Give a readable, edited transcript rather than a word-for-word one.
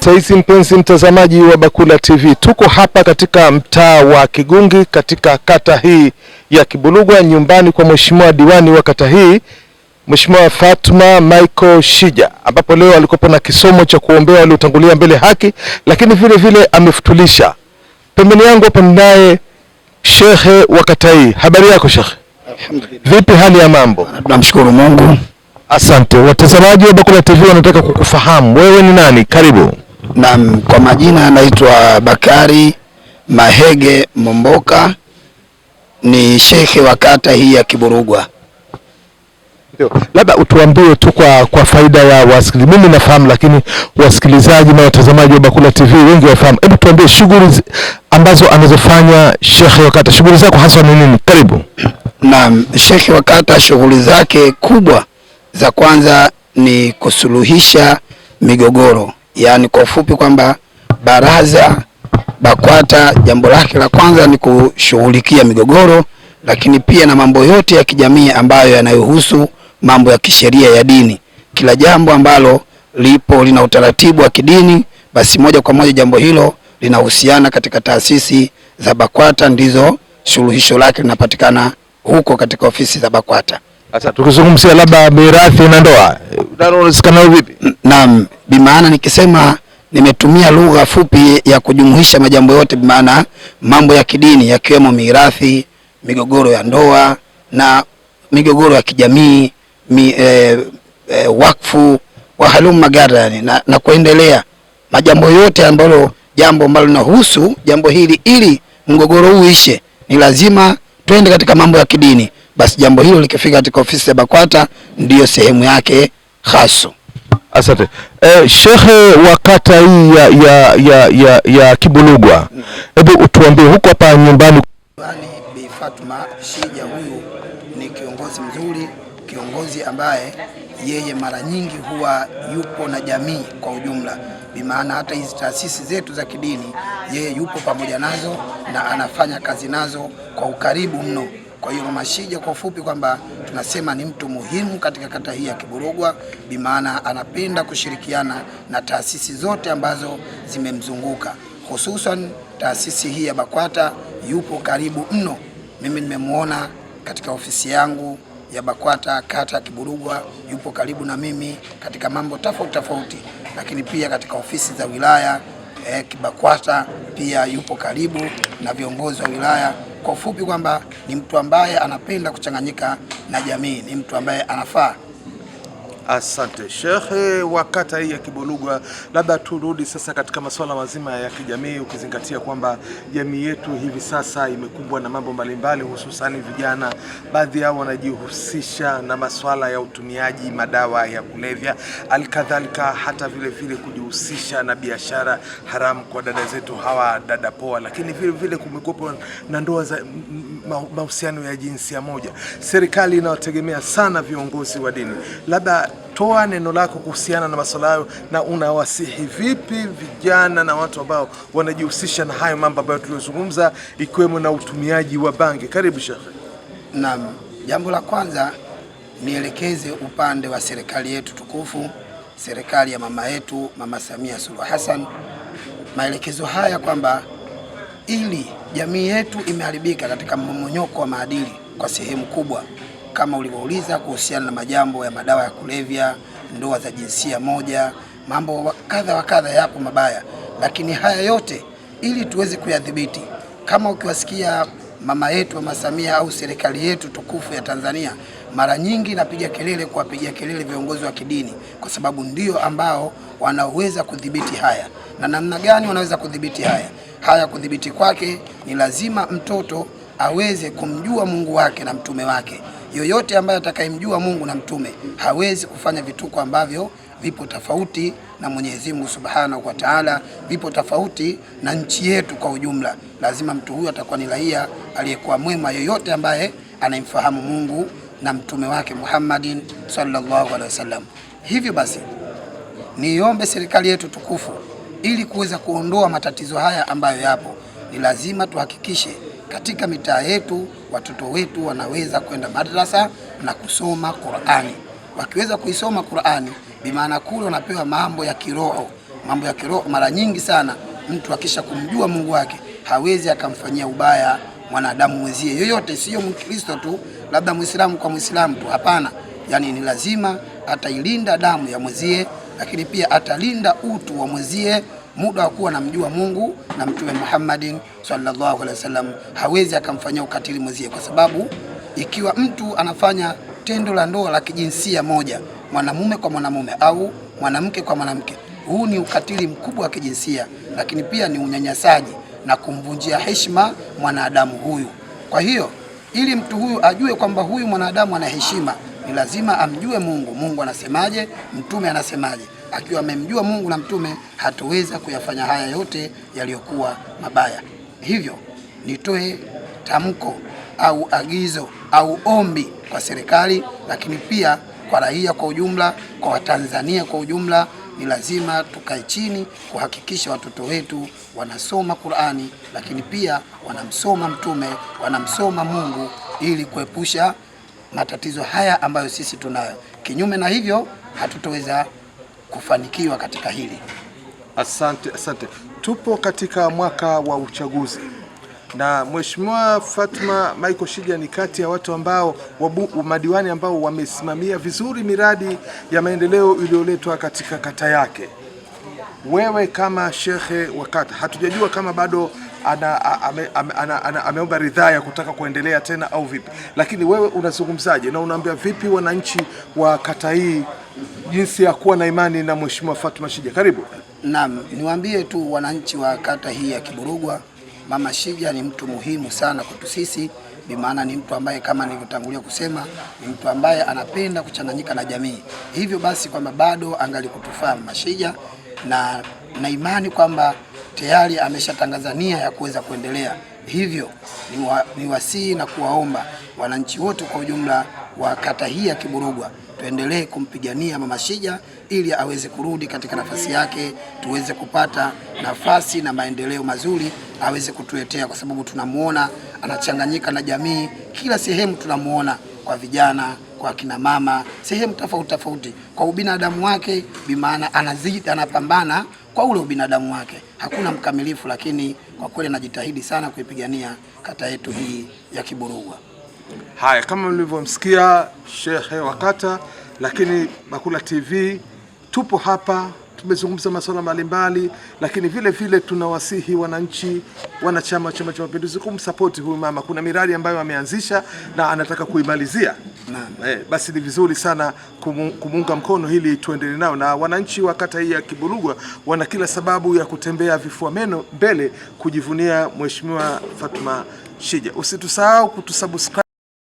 Saizi mpenzi mtazamaji wa Bakula TV, tuko hapa katika mtaa wa Kigungi katika kata hii ya Kibulugwa, nyumbani kwa mheshimiwa diwani wa kata hii, Mheshimiwa Fatma Michael Shija, ambapo leo alikuwa na kisomo cha kuombea waliotangulia mbele haki, lakini vile vile amefutulisha. Pembeni yangu hapa ninaye Shekhe wa kata hii. Habari yako Shekhe? Alhamdulillah. Vipi hali ya mambo? Tunamshukuru Mungu. Asante. Watazamaji wa Bakula TV wanataka kukufahamu. Wewe ni nani? Karibu. Naam, kwa majina anaitwa Bakari Mahege Momboka, ni shekhe wa kata hii ya Kiburugwa. Ndio. Labda utuambie tu kwa faida ya wasikilizaji. Mimi nafahamu, lakini wasikilizaji na watazamaji wa Bakula TV wengi wafahamu. Hebu tuambie shughuli ambazo anazofanya shekhe wa kata. Shughuli zako hasa ni nini? Karibu. Naam, shekhe wa kata shughuli zake kubwa za kwanza ni kusuluhisha migogoro. Yaani kwa ufupi kwamba baraza BAKWATA jambo lake la kwanza ni kushughulikia migogoro, lakini pia na mambo yote ya kijamii ambayo yanayohusu mambo ya kisheria ya dini. Kila jambo ambalo lipo lina utaratibu wa kidini, basi moja kwa moja jambo hilo linahusiana katika taasisi za BAKWATA, ndizo suluhisho lake linapatikana huko katika ofisi za BAKWATA. Sasa tukizungumzia labda mirathi na ndoa, unasikana vipi? Naam, bimaana nikisema nimetumia lugha fupi ya kujumuisha majambo yote, bimaana mambo ya kidini yakiwemo mirathi, migogoro ya ndoa na migogoro ya kijamii, wakfu wa halum magara na kuendelea. Majambo yote jambo ambalo linahusu jambo hili, ili mgogoro huu uishe ni lazima twende katika mambo ya kidini. Basi jambo hilo likifika katika ofisi ya BAKWATA ndiyo sehemu yake haso. Asante. Shekhe wa kata hii ya Kibulugwa, hebu utuambie huko hapa nyumbani. Bi Fatma Shija, huyu ni kiongozi mzuri, kiongozi ambaye yeye mara nyingi huwa yupo na jamii kwa ujumla. Bimaana hata hizi taasisi zetu za kidini yeye yupo pamoja nazo na anafanya kazi nazo kwa ukaribu mno. Kwa hiyo Mama Shija kwa ufupi kwamba tunasema ni mtu muhimu katika kata hii ya Kiburugwa, bimaana anapenda kushirikiana na taasisi zote ambazo zimemzunguka, hususan taasisi hii ya BAKWATA yupo karibu mno. Mimi nimemuona katika ofisi yangu ya BAKWATA kata ya Kiburugwa, yupo karibu na mimi katika mambo tofauti, lakini pia katika ofisi za wilaya BAKWATA pia yupo karibu na viongozi wa wilaya. Kwa ufupi kwamba ni mtu ambaye anapenda kuchanganyika na jamii, ni mtu ambaye anafaa. Asante Shekhe wa kata hii ya Kibulugwa. Labda turudi sasa katika masuala mazima ya kijamii, ukizingatia kwamba jamii yetu hivi sasa imekumbwa na mambo mbalimbali, hususani vijana. Baadhi yao wanajihusisha na masuala ya utumiaji madawa ya kulevya, alikadhalika hata vile kujihusisha na biashara haramu kwa dada zetu hawa dada poa, lakini vile kumekuwa na ndoa za mahusiano ya jinsia moja. Serikali inawategemea sana viongozi wa dini. Labda toa neno lako kuhusiana na masuala hayo, na unawasihi vipi vijana na watu ambao wanajihusisha na hayo mambo ambayo tuliyozungumza, ikiwemo na utumiaji wa bangi? Karibu Sheikh. Naam, jambo la kwanza nielekeze upande wa serikali yetu tukufu, serikali ya mama yetu Mama Samia Suluhu Hassan. Maelekezo haya kwamba ili jamii yetu imeharibika katika mmomonyoko wa maadili kwa sehemu kubwa, kama ulivyouliza kuhusiana na majambo ya madawa ya kulevya, ndoa za jinsia moja, mambo kadha wa kadha yapo mabaya, lakini haya yote ili tuweze kuyadhibiti, kama ukiwasikia mama yetu Mama Samia au serikali yetu tukufu ya Tanzania mara nyingi kuwapigia kelele viongozi wa kidini, kwa sababu ndio ambao wanaweza kudhibiti haya. Na namna gani wanaweza kudhibiti haya? Kudhibiti kwake ni lazima mtoto aweze kumjua Mungu wake na mtume wake. Yoyote ambaye atakayemjua Mungu na mtume hawezi kufanya vituko ambavyo vipo tofauti na Mwenyezi Mungu Subhanahu wa Ta'ala, vipo tofauti na nchi yetu kwa ujumla. Lazima mtu huyu atakuwa ni raia aliyekuwa mwema, yoyote ambaye anamfahamu Mungu na mtume wake Muhammadin sallallahu alaihi wasallam. Hivyo basi niombe serikali yetu tukufu, ili kuweza kuondoa matatizo haya ambayo yapo, ni lazima tuhakikishe katika mitaa yetu watoto wetu wanaweza kwenda madrasa na kusoma Qur'ani. Wakiweza kuisoma Qur'ani, bimaana kule wanapewa mambo ya kiroho, mambo ya kiroho. Mara nyingi sana mtu akisha kumjua Mungu wake hawezi akamfanyia ubaya mwanadamu mwenzie yoyote, sio Mkristo tu, labda Muislamu kwa Muislamu tu, hapana. Yani ni lazima atailinda damu ya mwenzie, lakini pia atalinda utu wa mwenzie. Muda wa kuwa namjua Mungu na Mtume Muhammadin sallallahu alaihi wasallam, hawezi akamfanyia ukatili mwenzie, kwa sababu ikiwa mtu anafanya tendo la ndoa la kijinsia moja, mwanamume kwa mwanamume au mwanamke kwa mwanamke, huu ni ukatili mkubwa wa kijinsia, lakini pia ni unyanyasaji na kumvunjia heshima mwanadamu huyu. Kwa hiyo ili mtu huyu ajue kwamba huyu mwanadamu ana heshima, ni lazima amjue Mungu. Mungu anasemaje, Mtume anasemaje. Akiwa amemjua Mungu na Mtume, hatoweza kuyafanya haya yote yaliyokuwa mabaya. Hivyo nitoe tamko au agizo au ombi kwa serikali, lakini pia kwa raia kwa ujumla, kwa Watanzania kwa ujumla. Ni lazima tukae chini kuhakikisha watoto wetu wanasoma Qur'ani, lakini pia wanamsoma Mtume, wanamsoma Mungu, ili kuepusha matatizo haya ambayo sisi tunayo. Kinyume na hivyo hatutoweza kufanikiwa katika hili. Asante. Tupo katika mwaka wa uchaguzi na Mheshimiwa Fatma Michael Shija ni kati ya watu ambao madiwani ambao wamesimamia vizuri miradi ya maendeleo iliyoletwa katika kata yake. Wewe kama shekhe wa kata, hatujajua kama bado ameomba ridhaa ya kutaka kuendelea tena au vipi, lakini wewe unazungumzaje na unaambia vipi wananchi wa kata hii jinsi ya kuwa na imani na Mheshimiwa Fatma Shija? Karibu. Naam, niwaambie tu wananchi wa kata hii ya Kiburugwa, Mama Shija ni mtu muhimu sana kwetu sisi, bimaana ni mtu ambaye kama nilivyotangulia kusema, ni mtu ambaye anapenda kuchanganyika na jamii. Hivyo basi kwamba bado angali kutufaa Mama Shija, na imani kwamba tayari ameshatangaza nia ya kuweza kuendelea. Hivyo ni wasii na kuwaomba wananchi wote kwa ujumla wa kata hii ya Kiburugwa tuendelee kumpigania Mama Shija ili aweze kurudi katika nafasi yake, tuweze kupata nafasi na maendeleo mazuri aweze kutuletea, kwa sababu tunamuona anachanganyika na jamii kila sehemu. Tunamuona kwa vijana, kwa kina mama, sehemu tofauti, kwa ubinadamu wake, bimaana anazidi, anapambana kwa ule ubinadamu wake. Hakuna mkamilifu, lakini kwa kweli anajitahidi sana kuipigania kata yetu hii ya Kiburugwa. Haya, kama mlivyomsikia Sheikh wa kata, lakini Bakula TV tupo hapa, tumezungumza masuala mbalimbali, lakini vile tunawasihi wananchi, wanachama wa Chama cha Mapinduzi kumsupport huyu mama. Kuna miradi ambayo ameanzisha na anataka kuimalizia. Basi ni vizuri sana kumunga mkono ili tuendelee nao, na wananchi wa kata hii ya Kiburugwa wana kila sababu ya kutembea vifua mbele kujivunia Mheshimiwa Fatma Shija. Usitusahau kutusubscribe.